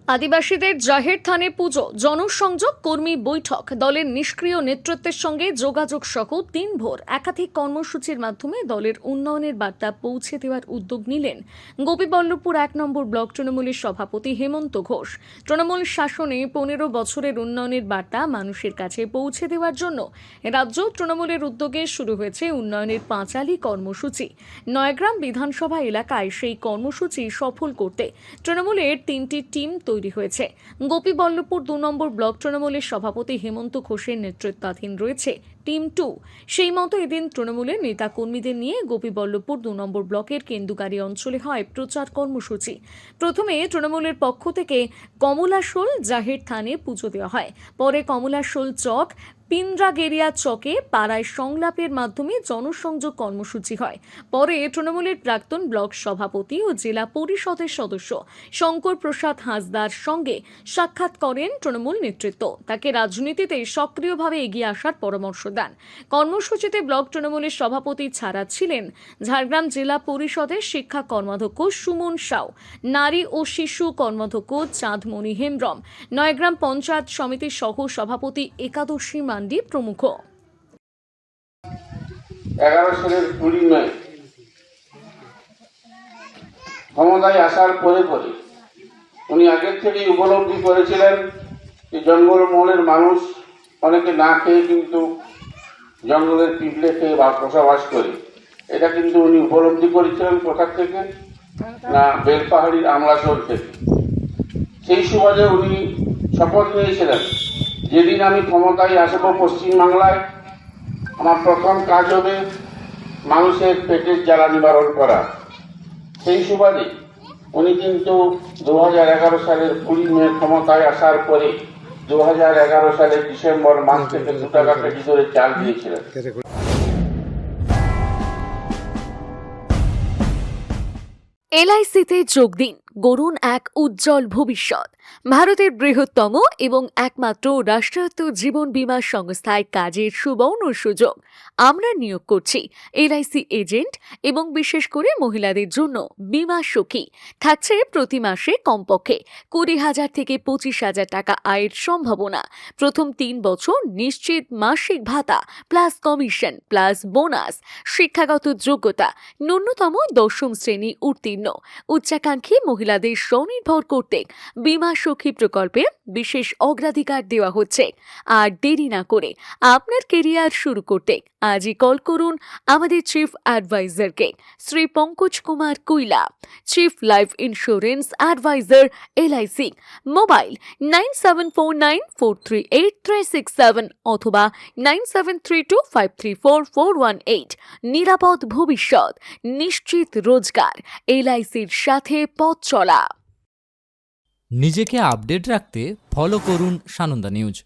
আদিবাসীদের জাহের থানে পুজো, জনসংযোগ কর্মী বৈঠক, দলের নিষ্ক্রিয় নেতৃত্বের সঙ্গে যোগাযোগ সহ দিনভর একাধিক কর্মসূচির মাধ্যমে দলের উন্নয়নের বার্তা পৌঁছে দেওয়ার উদ্যোগ নিলেন গোপীবল্লভপুর ১ নম্বর ব্লক তৃণমূলের সভাপতি হেমন্ত ঘোষ। তৃণমূল শাসনে ১৫ বছরের উন্নয়নের বার্তা মানুষের কাছে পৌঁছে দেওয়ার জন্য রাজ্য তৃণমূলের উদ্যোগে শুরু হয়েছে উন্নয়নের পাঁচালী কর্মসূচি। নয়গ্রাম বিধানসভা এলাকায় সেই কর্মসূচি সফল করতে তৃণমূলের ৩টি টিম তৈরি হয়েছে। গোপীবল্লভপুর ২ নম্বর ব্লক তৃণমূলের সভাপতি হেমন্ত ঘোষের নেতৃত্বাধীন রয়েছে টিম 2। সেই মতো এদিন তৃণমূলের নেতা কর্মীদের নিয়ে গোপীবল্লভপুর ২ নম্বর ব্লকের কেন্দুগাড়ি অঞ্চলে হয় প্রচার কর্মসূচি। প্রথমে তৃণমূলের পক্ষ থেকে কমলাশোল জাহের থানে পুজো দেওয়া হয়। পরে কমলাশোল চক, পিন্দ্রাগেরিয়া চকে পাড়ায় সংলাপের মাধ্যমে জনসংযোগ কর্মসূচি হয়। পরে তৃণমূলের প্রাক্তন ব্লক সভাপতি ও জেলা পরিষদের সদস্য শঙ্কর প্রসাদ হাঁসদার সঙ্গে সাক্ষাৎ করেন তৃণমূল নেতৃত্ব। তাকে রাজনীতিতে সক্রিয়ভাবে এগিয়ে আসার পরামর্শ দেন। কর্মসূচিতে ব্লক তৃণমূলের সভাপতি ছাড়া ছিলেন ঝাড়গ্রাম জেলা পরিষদের শিক্ষা কর্মাধ্যক্ষ সুমন সাউ, নারী ও শিশু কর্মাধ্যক্ষ চাঁদমণি হেমব্রম, নয়গ্রাম পঞ্চায়েত সমিতির সহ সভাপতি একাদশী মান্ডি প্রমুখ। 11 সালের 20 মে ক্ষমতায় আসার পরে উনি আগের থেকেই উপলব্ধি করেছিলেন যে জঙ্গলমহলের মানুষ অনেকে না খেয়ে কিন্তু জঙ্গলের পিঁপড়ে খেয়ে বসবাস করে। এটা কিন্তু উনি উপলব্ধি করেছিলেন কোথা থেকে না, বেলপাহাড়ির আমলাশোল থেকে। সেই সুবাদে উনি শপথ নিয়েছিলেন, যেদিন আমি ক্ষমতায় আসবো পশ্চিমবাংলায় আমার প্রথম কাজ হবে মানুষের পেটের জ্বালা নিবারণ করা। সেই সুবাদে উনি কিন্তু 2011 সালের 20 মে ক্ষমতায় আসার পরে 2011 সালের ডিসেম্বর মাস থেকে 2 টাকা কেজি ধরে চাল দিয়েছিলেন। এলআইসিতে যোগ দিন, গড়ুন এক উজ্জ্বল ভবিষ্যৎ। ভারতের বৃহত্তম এবং একমাত্র রাষ্ট্রায়ত্ত জীবন বীমা সংস্থায় কাজের সুবর্ণ সুযোগ। আমরা নিয়োগ করছি এলআইসি এজেন্ট এবং বিশেষ করে মহিলাদের জন্য বীমা সখী। থাকছে প্রতি মাসে কমপক্ষে 20,000 থেকে 25,000 টাকা আয়ের সম্ভাবনা। প্রথম 3 বছর নিশ্চিত মাসিক ভাতা প্লাস কমিশন প্লাস বোনাস। শিক্ষাগত যোগ্যতা ন্যূনতম 10ম শ্রেণী উত্তীর্ণ। উচ্চাকাঙ্ক্ষী মহিলাদের স্বনির্ভর করতে বীমা সখী প্রকল্পে বিশেষ অগ্রাধিকার দেওয়া হচ্ছে। আর দেরি না করে আপনার কেরিয়ার শুরু করতে আজই কল করুন আমাদের চিফ অ্যাডভাইজারকে, Shri Pankaj Kumar Kuila, chief life insurance advisor LIC. Mobile 9749438367 অথবা 9732534418। নিরাপদ ভবিষ্যৎ, নিশ্চিত রোজগার, এলআইসির সাথে পথ চলা। নিজেকে আপডেট রাখতে ফলো করুন সানন্দা নিউজ।